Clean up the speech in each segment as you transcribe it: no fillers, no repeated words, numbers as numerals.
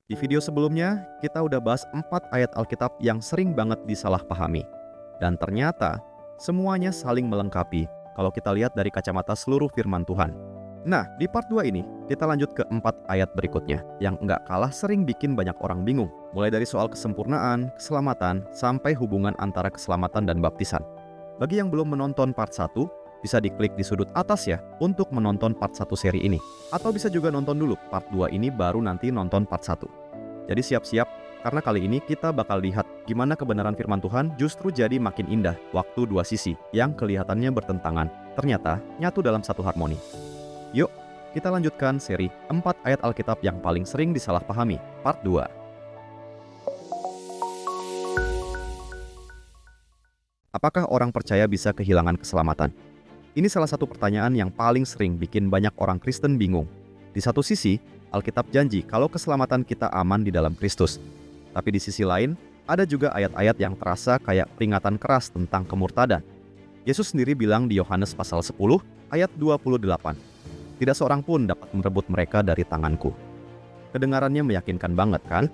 Di video sebelumnya, kita udah bahas 4 ayat Alkitab yang sering banget disalahpahami. Dan ternyata, semuanya saling melengkapi kalau kita lihat dari kacamata seluruh firman Tuhan. Nah, di part 2 ini, kita lanjut ke 4 ayat berikutnya, yang nggak kalah sering bikin banyak orang bingung. Mulai dari soal kesempurnaan, keselamatan, sampai hubungan antara keselamatan dan baptisan. Bagi yang belum menonton part 1, bisa diklik di sudut atas ya, untuk menonton part 1 seri ini. Atau bisa juga nonton dulu part 2 ini baru nanti nonton part 1. Jadi siap-siap, karena kali ini kita bakal lihat gimana kebenaran firman Tuhan justru jadi makin indah waktu dua sisi yang kelihatannya bertentangan, ternyata nyatu dalam satu harmoni. Yuk, kita lanjutkan seri 4 ayat Alkitab yang paling sering disalahpahami, part 2. Apakah orang percaya bisa kehilangan keselamatan? Ini salah satu pertanyaan yang paling sering bikin banyak orang Kristen bingung. Di satu sisi, Alkitab janji kalau keselamatan kita aman di dalam Kristus. Tapi di sisi lain, ada juga ayat-ayat yang terasa kayak peringatan keras tentang kemurtadan. Yesus sendiri bilang di Yohanes pasal 10 ayat 28, "Tidak seorang pun dapat merebut mereka dari tanganku." Kedengarannya meyakinkan banget kan?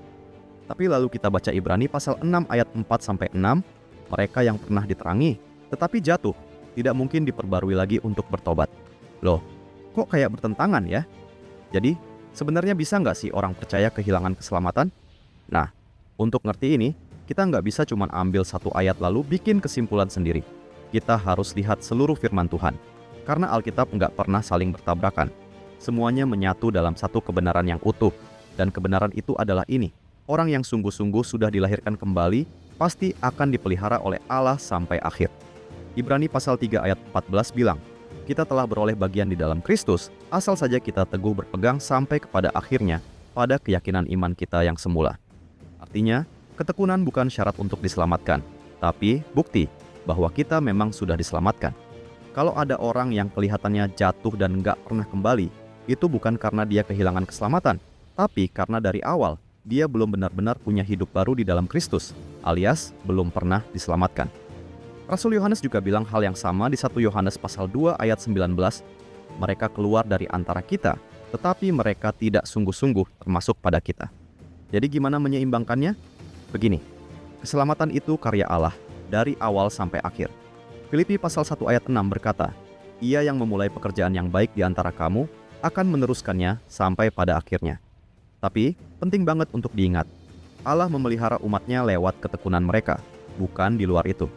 Tapi lalu kita baca Ibrani pasal 6 ayat 4-6, mereka yang pernah diterangi, tetapi jatuh, tidak mungkin diperbarui lagi untuk bertobat. Loh, kok kayak bertentangan ya? Jadi, sebenarnya bisa nggak sih orang percaya kehilangan keselamatan? Nah, untuk ngerti ini, kita nggak bisa cuma ambil satu ayat lalu bikin kesimpulan sendiri. Kita harus lihat seluruh firman Tuhan. Karena Alkitab nggak pernah saling bertabrakan. Semuanya menyatu dalam satu kebenaran yang utuh. Dan kebenaran itu adalah ini. Orang yang sungguh-sungguh sudah dilahirkan kembali, pasti akan dipelihara oleh Allah sampai akhir. Ibrani pasal 3 ayat 14 bilang, "Kita telah beroleh bagian di dalam Kristus, asal saja kita teguh berpegang sampai kepada akhirnya, pada keyakinan iman kita yang semula." Artinya, ketekunan bukan syarat untuk diselamatkan, tapi bukti bahwa kita memang sudah diselamatkan. Kalau ada orang yang kelihatannya jatuh dan nggak pernah kembali, itu bukan karena dia kehilangan keselamatan, tapi karena dari awal, dia belum benar-benar punya hidup baru di dalam Kristus, alias belum pernah diselamatkan. Rasul Yohanes juga bilang hal yang sama di 1 Yohanes pasal 2 ayat 19, "Mereka keluar dari antara kita, tetapi mereka tidak sungguh-sungguh termasuk pada kita." Jadi gimana menyeimbangkannya? Begini, keselamatan itu karya Allah, dari awal sampai akhir. Filipi pasal 1 ayat 6 berkata, "Ia yang memulai pekerjaan yang baik di antara kamu, akan meneruskannya sampai pada akhirnya." Tapi, penting banget untuk diingat, Allah memelihara umatnya lewat ketekunan mereka, bukan di luar itu.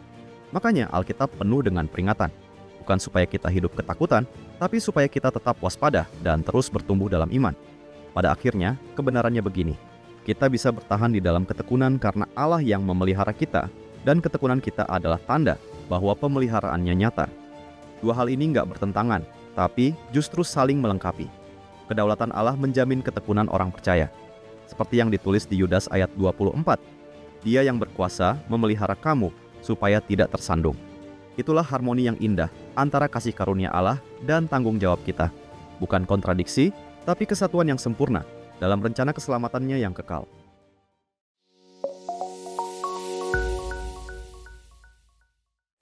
Makanya Alkitab penuh dengan peringatan, bukan supaya kita hidup ketakutan, tapi supaya kita tetap waspada dan terus bertumbuh dalam iman. Pada akhirnya, kebenarannya begini, kita bisa bertahan di dalam ketekunan karena Allah yang memelihara kita, dan ketekunan kita adalah tanda bahwa pemeliharaannya nyata. Dua hal ini nggak bertentangan, tapi justru saling melengkapi. Kedaulatan Allah menjamin ketekunan orang percaya. Seperti yang ditulis di Yudas ayat 24, "Dia yang berkuasa memelihara kamu, supaya tidak tersandung." Itulah harmoni yang indah antara kasih karunia Allah dan tanggung jawab kita. Bukan kontradiksi, tapi kesatuan yang sempurna dalam rencana keselamatannya yang kekal.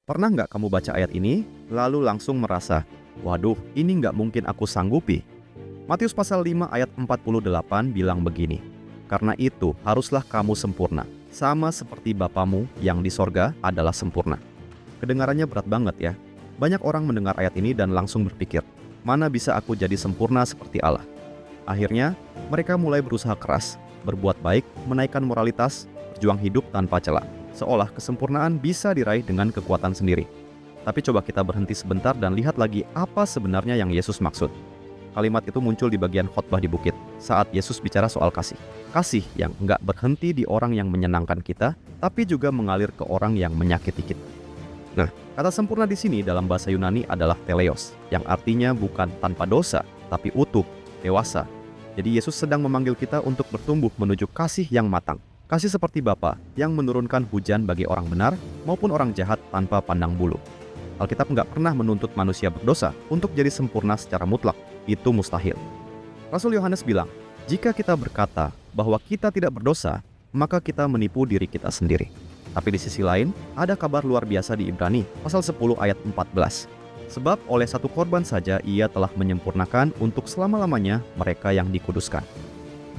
Pernah nggak kamu baca ayat ini, lalu langsung merasa, "Waduh, ini nggak mungkin aku sanggupi"? Matius pasal 5 ayat 48 bilang begini, "Karena itu haruslah kamu sempurna, sama seperti Bapamu yang di sorga adalah sempurna." Kedengarannya berat banget ya. Banyak orang mendengar ayat ini dan langsung berpikir, mana bisa aku jadi sempurna seperti Allah? Akhirnya, mereka mulai berusaha keras, berbuat baik, menaikkan moralitas, berjuang hidup tanpa celah. Seolah kesempurnaan bisa diraih dengan kekuatan sendiri. Tapi coba kita berhenti sebentar dan lihat lagi apa sebenarnya yang Yesus maksud. Kalimat itu muncul di bagian khotbah di bukit, saat Yesus bicara soal kasih. Kasih yang nggak berhenti di orang yang menyenangkan kita, tapi juga mengalir ke orang yang menyakiti kita. Nah, kata sempurna di sini dalam bahasa Yunani adalah teleos, yang artinya bukan tanpa dosa, tapi utuh, dewasa. Jadi Yesus sedang memanggil kita untuk bertumbuh menuju kasih yang matang. Kasih seperti Bapa yang menurunkan hujan bagi orang benar maupun orang jahat tanpa pandang bulu. Alkitab nggak pernah menuntut manusia berdosa untuk jadi sempurna secara mutlak. Itu mustahil. Rasul Yohanes bilang, jika kita berkata bahwa kita tidak berdosa, maka kita menipu diri kita sendiri. Tapi di sisi lain, ada kabar luar biasa di Ibrani, pasal 10 ayat 14. Sebab oleh satu korban saja ia telah menyempurnakan untuk selama-lamanya mereka yang dikuduskan.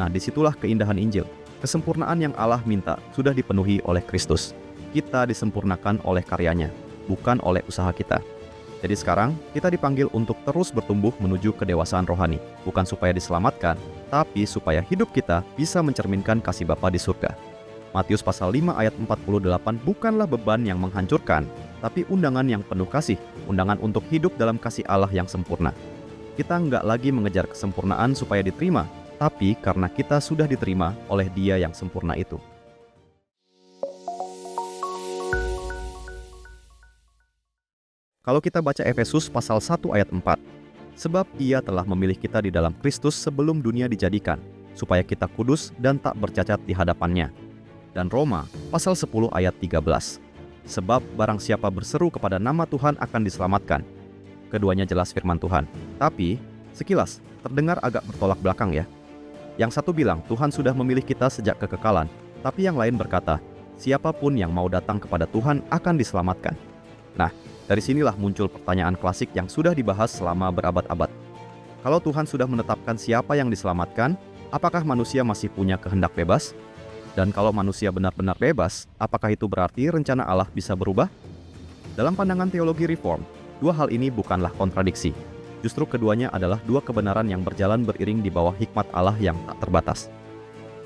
Nah, disitulah keindahan Injil. Kesempurnaan yang Allah minta sudah dipenuhi oleh Kristus. Kita disempurnakan oleh karyanya, bukan oleh usaha kita. Jadi sekarang, kita dipanggil untuk terus bertumbuh menuju kedewasaan rohani. Bukan supaya diselamatkan, tapi supaya hidup kita bisa mencerminkan kasih Bapa di surga. Matius pasal 5 ayat 48 bukanlah beban yang menghancurkan, tapi undangan yang penuh kasih, undangan untuk hidup dalam kasih Allah yang sempurna. Kita nggak lagi mengejar kesempurnaan supaya diterima, tapi karena kita sudah diterima oleh Dia yang sempurna itu. Kalau kita baca Efesus pasal 1 ayat 4, sebab Ia telah memilih kita di dalam Kristus sebelum dunia dijadikan, supaya kita kudus dan tak bercacat di hadapan-Nya. Dan Roma pasal 10 ayat 13, sebab barang siapa berseru kepada nama Tuhan akan diselamatkan. Keduanya jelas firman Tuhan, tapi sekilas terdengar agak bertolak belakang ya. Yang satu bilang Tuhan sudah memilih kita sejak kekekalan, tapi yang lain berkata, siapapun yang mau datang kepada Tuhan akan diselamatkan. Nah, dari sinilah muncul pertanyaan klasik yang sudah dibahas selama berabad-abad. Kalau Tuhan sudah menetapkan siapa yang diselamatkan, apakah manusia masih punya kehendak bebas? Dan kalau manusia benar-benar bebas, apakah itu berarti rencana Allah bisa berubah? Dalam pandangan teologi reform, dua hal ini bukanlah kontradiksi. Justru keduanya adalah dua kebenaran yang berjalan beriring di bawah hikmat Allah yang tak terbatas.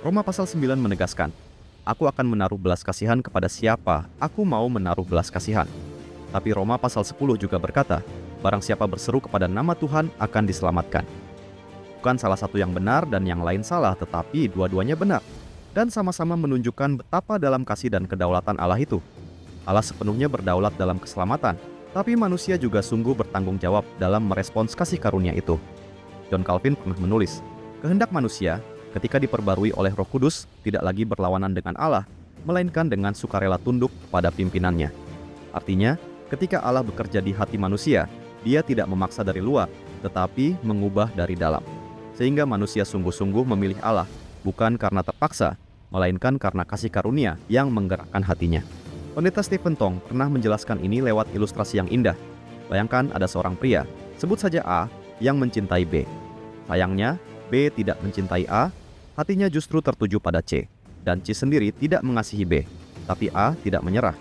Roma pasal 9 menegaskan, aku akan menaruh belas kasihan kepada siapa aku mau menaruh belas kasihan. Tapi Roma pasal 10 juga berkata, barang siapa berseru kepada nama Tuhan akan diselamatkan. Bukan salah satu yang benar dan yang lain salah, tetapi dua-duanya benar. Dan sama-sama menunjukkan betapa dalam kasih dan kedaulatan Allah itu. Allah sepenuhnya berdaulat dalam keselamatan, tapi manusia juga sungguh bertanggung jawab dalam merespons kasih karunia itu. John Calvin pernah menulis, kehendak manusia ketika diperbarui oleh Roh Kudus tidak lagi berlawanan dengan Allah, melainkan dengan sukarela tunduk kepada pimpinannya. Artinya, ketika Allah bekerja di hati manusia, Dia tidak memaksa dari luar, tetapi mengubah dari dalam. Sehingga manusia sungguh-sungguh memilih Allah, bukan karena terpaksa, melainkan karena kasih karunia yang menggerakkan hatinya. Pendeta Stephen Tong pernah menjelaskan ini lewat ilustrasi yang indah. Bayangkan ada seorang pria, sebut saja A, yang mencintai B. Sayangnya, B tidak mencintai A, hatinya justru tertuju pada C. Dan C sendiri tidak mengasihi B, tapi A tidak menyerah.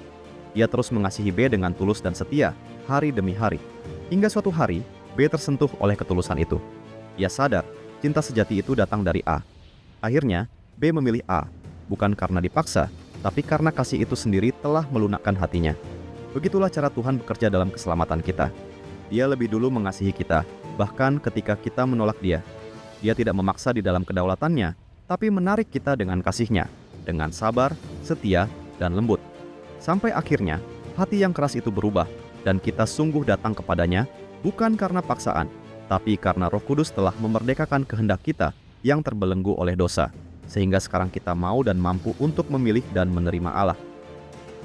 Ia terus mengasihi B dengan tulus dan setia, hari demi hari. Hingga suatu hari, B tersentuh oleh ketulusan itu. Ia sadar, cinta sejati itu datang dari A. Akhirnya, B memilih A, bukan karena dipaksa, tapi karena kasih itu sendiri telah melunakkan hatinya. Begitulah cara Tuhan bekerja dalam keselamatan kita. Dia lebih dulu mengasihi kita, bahkan ketika kita menolak Dia. Dia tidak memaksa di dalam kedaulatannya, tapi menarik kita dengan kasih-Nya, dengan sabar, setia, dan lembut. Sampai akhirnya, hati yang keras itu berubah, dan kita sungguh datang kepadanya, bukan karena paksaan, tapi karena Roh Kudus telah memerdekakan kehendak kita yang terbelenggu oleh dosa, sehingga sekarang kita mau dan mampu untuk memilih dan menerima Allah.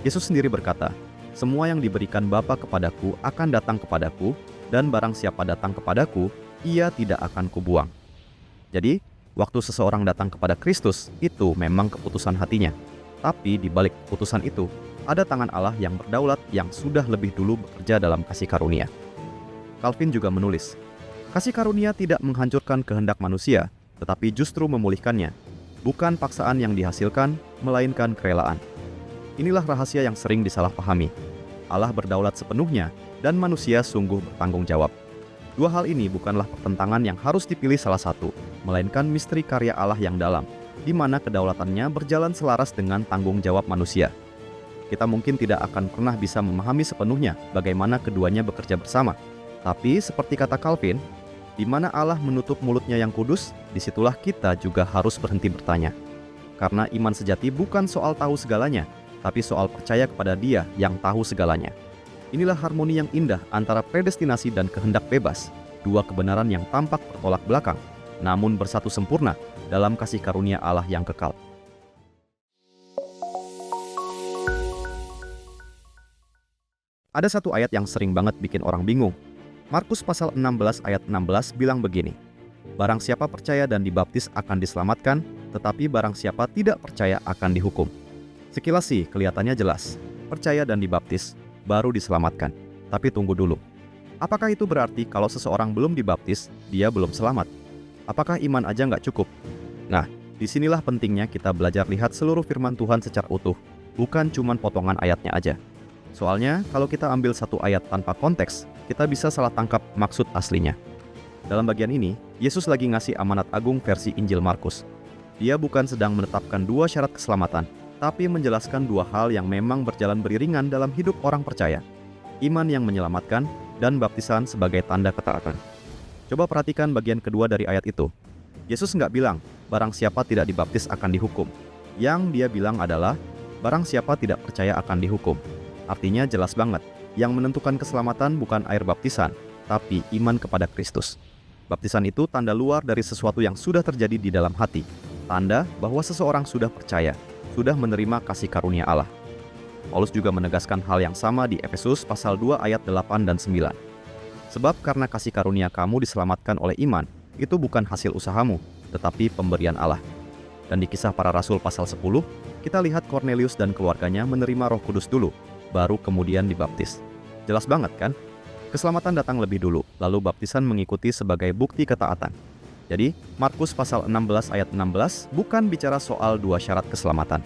Yesus sendiri berkata, semua yang diberikan Bapa kepadaku akan datang kepadaku, dan barang siapa datang kepadaku, ia tidak akan kubuang. Jadi, waktu seseorang datang kepada Kristus, itu memang keputusan hatinya. Tapi di balik keputusan itu, ada tangan Allah yang berdaulat yang sudah lebih dulu bekerja dalam kasih karunia. Calvin juga menulis, kasih karunia tidak menghancurkan kehendak manusia, tetapi justru memulihkannya. Bukan paksaan yang dihasilkan, melainkan kerelaan. Inilah rahasia yang sering disalahpahami. Allah berdaulat sepenuhnya, dan manusia sungguh bertanggung jawab. Dua hal ini bukanlah pertentangan yang harus dipilih salah satu, melainkan misteri karya Allah yang dalam, di mana kedaulatannya berjalan selaras dengan tanggung jawab manusia. Kita mungkin tidak akan pernah bisa memahami sepenuhnya bagaimana keduanya bekerja bersama. Tapi seperti kata Calvin, di mana Allah menutup mulutnya yang kudus, disitulah kita juga harus berhenti bertanya. Karena iman sejati bukan soal tahu segalanya, tapi soal percaya kepada Dia yang tahu segalanya. Inilah harmoni yang indah antara predestinasi dan kehendak bebas, dua kebenaran yang tampak bertolak belakang, namun bersatu sempurna dalam kasih karunia Allah yang kekal. Ada satu ayat yang sering banget bikin orang bingung. Markus pasal 16 ayat 16 bilang begini, barang siapa percaya dan dibaptis akan diselamatkan, tetapi barang siapa tidak percaya akan dihukum. Sekilas sih kelihatannya jelas, percaya dan dibaptis, baru diselamatkan. Tapi tunggu dulu. Apakah itu berarti kalau seseorang belum dibaptis, dia belum selamat? Apakah iman aja nggak cukup? Nah, Disinilah pentingnya kita belajar lihat seluruh firman Tuhan secara utuh, bukan cuma potongan ayatnya aja. Soalnya, kalau kita ambil satu ayat tanpa konteks, kita bisa salah tangkap maksud aslinya. Dalam bagian ini, Yesus lagi ngasih amanat agung versi Injil Markus. Dia bukan sedang menetapkan dua syarat keselamatan, tapi menjelaskan dua hal yang memang berjalan beriringan dalam hidup orang percaya. Iman yang menyelamatkan, dan baptisan sebagai tanda ketaatan. Coba perhatikan bagian kedua dari ayat itu. Yesus nggak bilang, barang siapa tidak dibaptis akan dihukum. Yang dia bilang adalah, barang siapa tidak percaya akan dihukum. Artinya jelas banget, yang menentukan keselamatan bukan air baptisan, tapi iman kepada Kristus. Baptisan itu tanda luar dari sesuatu yang sudah terjadi di dalam hati. Tanda bahwa seseorang sudah percaya, sudah menerima kasih karunia Allah. Paulus juga menegaskan hal yang sama di Efesus pasal 2 ayat 8 dan 9. Sebab karena kasih karunia kamu diselamatkan oleh iman, itu bukan hasil usahamu, tetapi pemberian Allah. Dan di Kisah Para Rasul pasal 10, kita lihat Cornelius dan keluarganya menerima Roh Kudus dulu, baru kemudian dibaptis. Jelas banget kan? Keselamatan datang lebih dulu, lalu baptisan mengikuti sebagai bukti ketaatan. Jadi, Markus pasal 16 ayat 16 bukan bicara soal dua syarat keselamatan.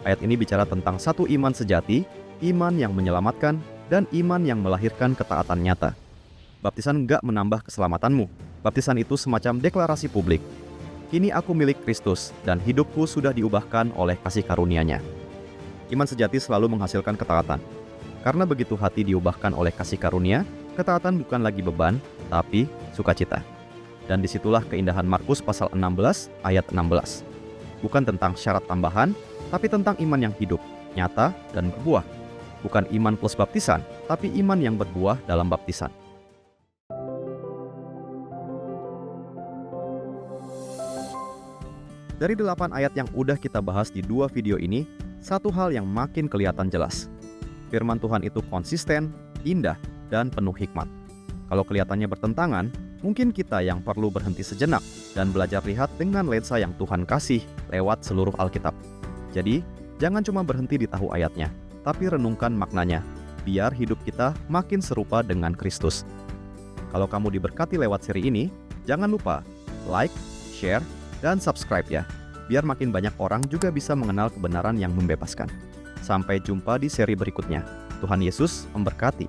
Ayat ini bicara tentang satu iman sejati, iman yang menyelamatkan, dan iman yang melahirkan ketaatan nyata. Baptisan nggak menambah keselamatanmu. Baptisan itu semacam deklarasi publik. Kini aku milik Kristus, dan hidupku sudah diubahkan oleh kasih karunia-Nya. Iman sejati selalu menghasilkan ketaatan. Karena begitu hati diubahkan oleh kasih karunia, ketaatan bukan lagi beban, tapi sukacita. Dan disitulah keindahan Markus pasal 16 ayat 16. Bukan tentang syarat tambahan, tapi tentang iman yang hidup, nyata, dan berbuah. Bukan iman plus baptisan, tapi iman yang berbuah dalam baptisan. Dari 8 ayat yang udah kita bahas di 2 video ini, satu hal yang makin kelihatan jelas. Firman Tuhan itu konsisten, indah, dan penuh hikmat. Kalau kelihatannya bertentangan, mungkin kita yang perlu berhenti sejenak dan belajar lihat dengan lensa yang Tuhan kasih lewat seluruh Alkitab. Jadi, jangan cuma berhenti di tahu ayatnya, tapi renungkan maknanya, biar hidup kita makin serupa dengan Kristus. Kalau kamu diberkati lewat seri ini, jangan lupa like, share, dan subscribe ya, biar makin banyak orang juga bisa mengenal kebenaran yang membebaskan. Sampai jumpa di seri berikutnya. Tuhan Yesus memberkati.